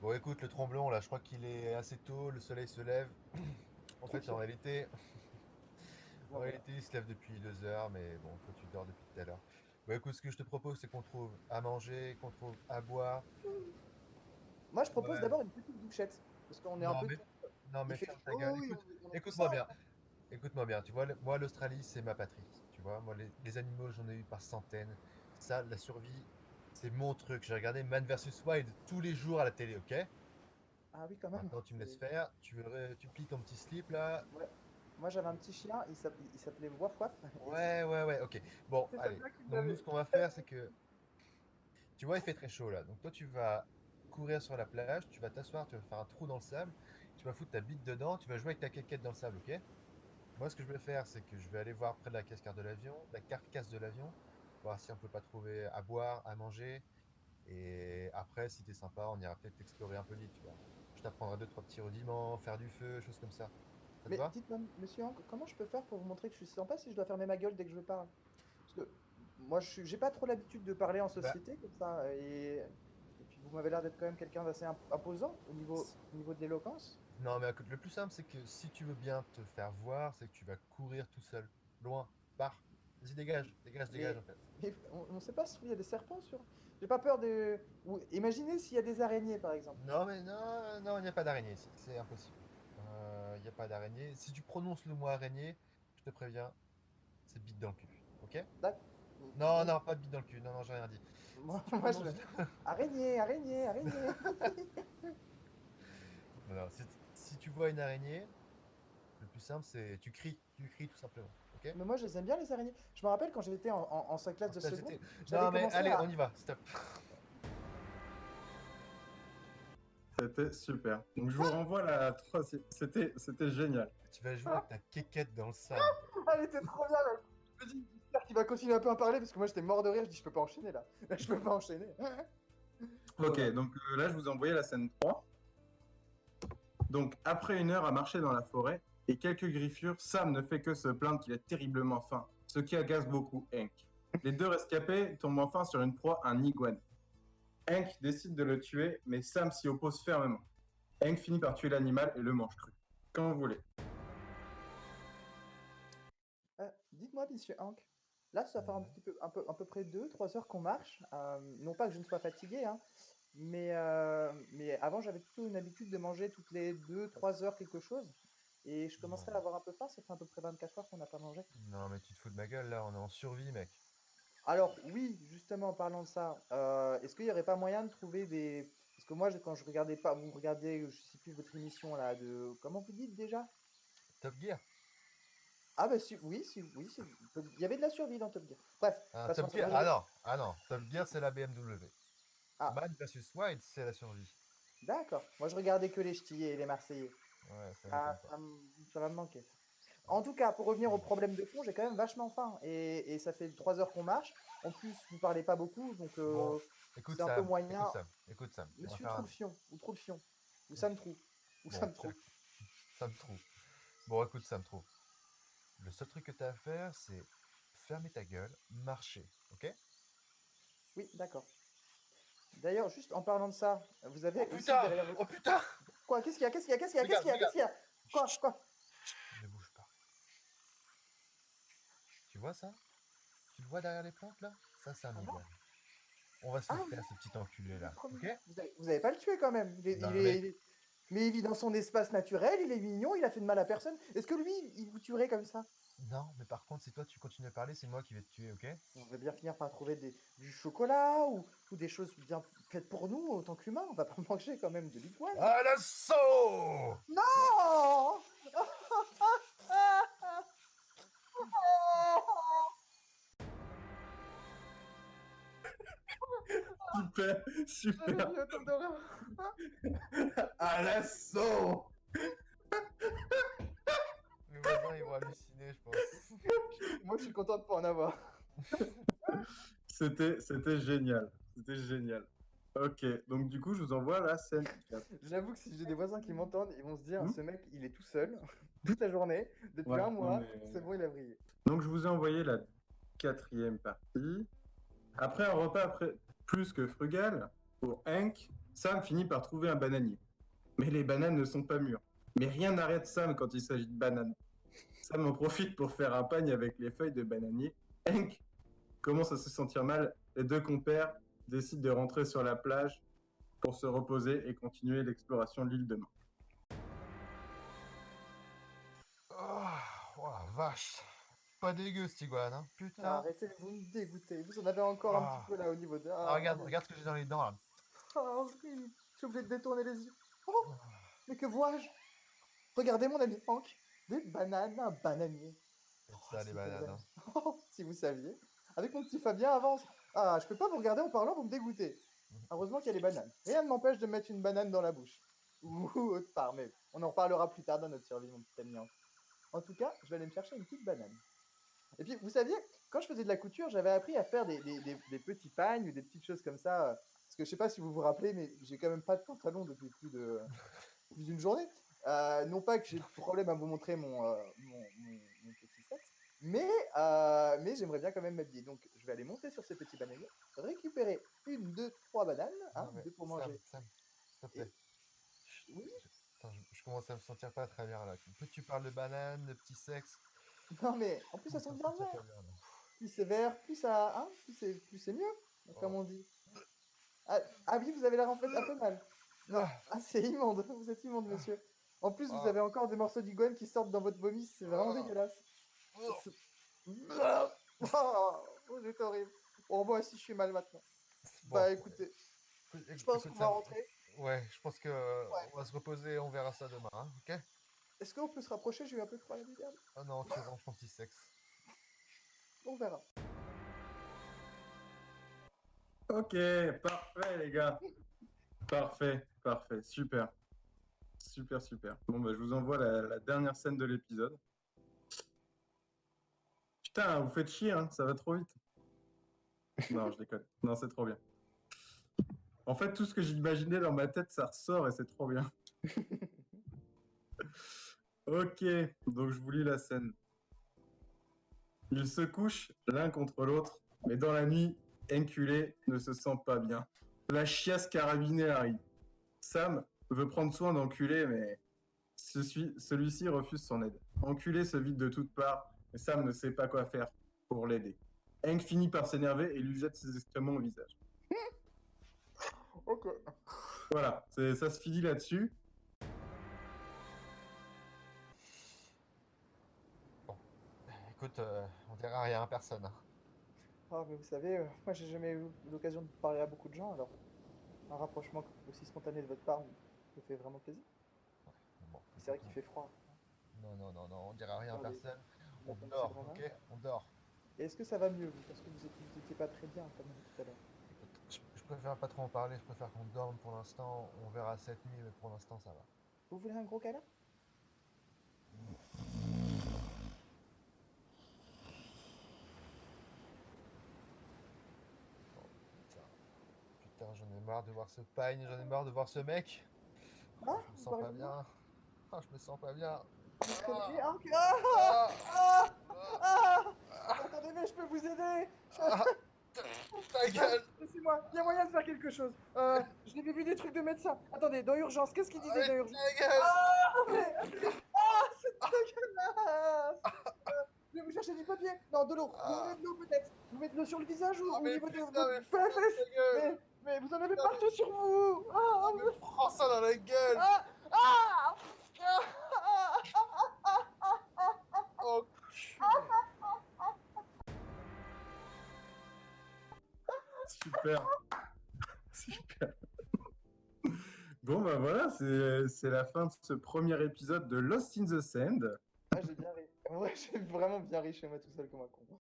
Bon, écoute, le tromblon, là, je crois qu'il est assez tôt, le soleil se lève. En Trop fait, en tôt. réalité, en Bon, voilà. réalité, il se lève depuis 2 heures, mais bon, toi, tu dors depuis tout à l'heure. Bon, écoute, ce que je te propose, c'est qu'on trouve à manger, qu'on trouve à boire. Moi, je propose Ouais. d'abord une petite douchette. Parce qu'on est un Non, peu mais, tout. non, Il mais fait ferme ta gueule. chaud, Écoute, on est tout écoute-moi ça. bien. Écoute-moi bien. Tu vois, moi, l'Australie, c'est ma patrie. Tu vois, moi, les animaux, j'en ai eu par centaines. Ça, la survie, c'est mon truc. J'ai regardé Man vs Wild tous les jours à la télé, ok? Ah oui, quand même. Maintenant, tu me laisses faire. Tu plies ton petit slip, là. Ouais. Moi, j'avais un petit chien, il s'appelait Waf Waf. Et Ouais, ouais, ouais, ok. Bon, c'est allez. celle-là qui me Donc, nous, l'avait. ce qu'on va faire, c'est que, tu vois, il fait très chaud, là. Donc, toi, tu vas courir sur la plage, tu vas t'asseoir, tu vas faire un trou dans le sable, tu vas foutre ta bite dedans, tu vas jouer avec ta quéquette dans le sable, ok? Moi, ce que je vais faire, c'est que je vais aller voir près de la carcasse de l'avion, voir si on peut pas trouver à boire, à manger. Et après, si t'es sympa, on ira peut-être explorer un peu l'île, tu vois. Je t'apprendrai deux, trois petits rudiments, faire du feu, choses comme ça. Ça te Mais va? dites-moi, monsieur Hank, comment je peux faire pour vous montrer que je suis sympa si je dois fermer ma gueule dès que je parle? Parce que moi, j'ai pas trop l'habitude de parler en Bah, société comme ça. Et puis, vous m'avez l'air d'être quand même quelqu'un d'assez imposant au niveau de l'éloquence. non, mais écoute, le plus simple, c'est que si tu veux bien te faire voir, c'est que tu vas courir tout seul, loin, pars. Vas-y, dégage, dégage, dégage, en Mais, fait. mais on ne sait pas s'il y a des serpents sur. J'ai pas peur de. Ou, imaginez s'il y a des araignées, par exemple. Non, mais non, non, il n'y a pas d'araignée ici, c'est impossible. Il n'y a pas d'araignée. Si tu prononces le mot araignée, je te préviens, c'est bite dans le cul, ok? D'ac- Non, Donc, non, pas de bite dans le cul, non, non, j'ai rien dit. Si moi, tu moi, je. prononces... Araignée, araignée, araignée. Non, non, si tu vois une araignée, le plus simple, c'est tu cries tout simplement, ok? Mais moi, je les aime bien, les araignées. Je me rappelle quand j'étais en 5 classe En de stage seconde, d'été. j'avais Non, mais commencé allez, à. on y va, stop. C'était super. Donc je vous renvoie à la troisième. C'était génial. Tu vas jouer avec ta quéquette dans le sable. Elle était trop bien, là. Je me dis, j'espère qu'il va continuer un peu à parler parce que moi, j'étais mort de rire. Je dis, je peux pas enchaîner là. Je peux pas enchaîner. Ok, Voilà. donc là je vous ai envoyé la scène 3. Donc après une heure à marcher dans la forêt et quelques griffures, Sam ne fait que se plaindre qu'il a terriblement faim, ce qui agace beaucoup Hank. Les deux rescapés tombent enfin sur une proie, un iguane. Hank décide de le tuer, mais Sam s'y oppose fermement. Hank finit par tuer l'animal et le mange cru. Quand vous voulez. Dites-moi, monsieur Hank, là, ça fait un petit peu, à peu près 2, 3 heures qu'on marche. Non pas que je ne sois fatigué, hein, mais avant, j'avais plutôt une habitude de manger toutes les 2, 3 heures quelque chose. Et je commencerai à Bon. avoir un peu faim. Ça fait à peu près 24 heures qu'on n'a pas mangé. Non, mais tu te fous de ma gueule, là, on est en survie, mec. Alors, oui, justement, en parlant de ça, est-ce qu'il n'y aurait pas moyen de trouver des. Parce que moi, quand je regardais pas, vous regardez, je sais plus votre émission là, de. Comment vous dites déjà? Top Gear. Ah, bah, si, oui, si, oui, il y avait de la survie dans Top Gear. Bref, Ah, passons à Top ça. Gear. Moi, Ah j'avais. non, ah non. Top Gear, c'est la BMW. Ah, Man versus Wild, c'est la survie. d'accord. Moi, je regardais que les Ch'tis et les Marseillais. Ouais, ça Ah, m'étonne pas. ça va me manquer, ça. En tout cas, pour revenir au problème de fond, j'ai quand même vachement faim. Et ça fait 3 heures qu'on marche. En plus, vous parlez pas beaucoup, donc Bon, écoute c'est un peu Sam, écoute moyen. Sam, écoute Sam. On va Monsieur faire un... Troufion, ou Troufion, ou Ouf. Sam Trou, ou Bon, Sam Trou. ça me trouve. Bon, écoute, ça me trouve. Le seul truc que t'as à faire, c'est fermer ta gueule, marcher, ok? Oui, d'accord. D'ailleurs, juste en parlant de ça, vous Oh avez aussi putain! derrière votre. Oh putain! Quoi? Qu'est-ce qu'il y a? Qu'est-ce qu'il y a? Qu'est-ce qu'il y a? Qu'est-ce Regarde, qu'il y a? Qu'est-ce regarde! qu'il y a? Chut, Quoi? chut, Quoi? chut, ne bouge pas. Tu vois ça? Tu le vois derrière les plantes là? Ça, c'est un Ah, iguane. On va se le ah, faire, ce petit enculé il est là, trop ok? mignon. Vous avez pas le tué quand même. Non, mais Mais il vit dans son espace naturel, il est mignon, il a fait de mal à personne. Est-ce que lui, il vous tuerait comme ça? non, mais par contre, si toi tu continues à parler, c'est moi qui vais te tuer, ok? On va bien finir par trouver du chocolat ou des choses bien faites pour nous en tant qu'humains. On va pas manger quand même de l'iguane. À l'assaut! Non! Super, Jamais super. vu autant d'horreur. À l'assaut. Mes voisins, ils vont halluciner, je pense. Moi, je suis content de pas en avoir. C'était génial. C'était génial. Ok, donc du coup, je vous envoie la scène 4. J'avoue que si j'ai des voisins qui m'entendent, ils vont se dire, Hmm. ce mec, il est tout seul, toute la journée, depuis Ouais, un non mois, mais... c'est bon, il a brillé. Donc je vous ai envoyé la quatrième partie. Après un repas plus que frugal, pour Hank, Sam finit par trouver un bananier. Mais les bananes ne sont pas mûres. Mais rien n'arrête Sam quand il s'agit de bananes. Sam en profite pour faire un pagne avec les feuilles de bananier. Hank commence à se sentir mal. Les deux compères décident de rentrer sur la plage pour se reposer et continuer l'exploration de l'île demain. Oh la vache. Pas dégueu cette iguane, hein. Ah, Putain. arrêtez, vous me dégoûtez. Vous en avez encore un petit peu là au niveau de. Ah, regarde ce que j'ai dans les dents là. Horrible. Je suis obligé de détourner les yeux. Oh, mais que vois-je? Regardez mon ami Hank. Des bananes, un bananier. C'est ça si les vous bananes. saviez. Hein. Oh, si vous saviez. Avec mon petit Fabien avance. Ah, je peux pas vous regarder en parlant, vous me dégoûtez. Heureusement qu'il y a les bananes. Rien ne m'empêche de mettre une banane dans la bouche. Ou autre part, mais on en reparlera plus tard dans notre survie, mon petit ami Hank. En tout cas, je vais aller me chercher une petite banane. Et puis, vous saviez, quand je faisais de la couture, j'avais appris à faire des petits pagnes ou des petites choses comme ça. Parce que je sais pas si vous vous rappelez, mais j'ai quand même pas de pantalon depuis plus d'une journée. Non pas que j'ai de problème à vous montrer mon petit sexe, mais j'aimerais bien quand même m'habiller. Donc, je vais aller monter sur ce petit bananier, récupérer une, deux, trois bananes, hein, Non, mais deux pour Sam, manger. Sam, s'il te plaît. Oui. Attends, je commence à me sentir pas très bien là. Plus tu parles de bananes, de petit sexe. Non, mais en plus, ça je sent me bien sentir vert. pas bien, là. Plus c'est vert, plus ça, hein, plus c'est mieux, comme on dit. Ah oui, vous avez l'air en fait un peu mal. Non, c'est immonde, vous êtes immonde, monsieur. En plus, vous avez encore des morceaux d'iguane qui sortent dans votre vomi, c'est vraiment dégueulasse. Oh, c'est horrible. Bon, moi aussi, je suis mal maintenant. Bon, Bah écoutez, je pense qu'on va Sam, rentrer. ouais, je pense que on va se reposer et on verra ça demain, hein, ok? Est-ce qu'on peut se rapprocher? J'ai eu un peu froid à la bigarre. Oh non, tu ranges ton petit sexe. On verra. Ok, parfait les gars. Parfait, super. Super. Bon bah je vous envoie la dernière scène de l'épisode. Putain, vous faites chier, hein, ça va trop vite. Non, je déconne. Non, c'est trop bien. En fait, tout ce que j'imaginais dans ma tête, ça ressort et c'est trop bien. Ok, donc je vous lis la scène. Ils se couchent l'un contre l'autre, mais dans la nuit, Enculé ne se sent pas bien. La chiasse carabinée arrive. Sam veut prendre soin d'Enculé, mais celui-ci refuse son aide. Enculé se vide de toutes parts, et Sam ne sait pas quoi faire pour l'aider. Hank finit par s'énerver et lui jette ses excréments au visage. Ok. Voilà, ça se finit là-dessus. Bon, écoute, on dira rien à personne. Hein. Ah, mais vous savez, moi j'ai jamais eu l'occasion de parler à beaucoup de gens, alors un rapprochement aussi spontané de votre part me fait vraiment plaisir. Bon, C'est vrai qu'il fait froid. non, on dira rien à Attendez, personne. on On attend dort, ces grands ok? mains. On dort. Et est-ce que ça va mieux, vous? Parce que vous étiez pas très bien, comme tout à l'heure. Écoute, je préfère pas trop en parler, je préfère qu'on dorme pour l'instant. On verra cette nuit, mais pour l'instant, ça va. Vous voulez un gros câlin? Putain, j'en ai marre de voir ce pagne, j'en ai marre de voir ce mec. Ah, Je me vous sens pas parlez de moi? bien. Ah, je me sens pas bien. Vous êtes réveillé? Ah, Ah, ok. Ah, ah, ah, ah. Attendez, mais je peux vous aider. ah, ta gueule. Laissez-moi, il y a moyen de faire quelque chose. J'ai vu des trucs de médecin. Attendez, dans urgence, qu'est-ce qu'il disait dans urgence? Ta gueule. C'est dégueulasse. Je vais vous chercher du papier. Non, de l'eau. Vous voulez de l'eau peut-être? Vous mettez de l'eau sur le visage ou au mais niveau de putain, votre mais fesses? ta gueule. Mais vous en avez partout sur vous. Ah, Mais prends ça dans la gueule. ah, ah, Oh, Super. Super. Bon, bah voilà, c'est la fin de ce premier épisode de Lost in the Sand. Ah, j'ai bien ri. Ouais, j'ai vraiment bien ri chez moi tout seul comme un con.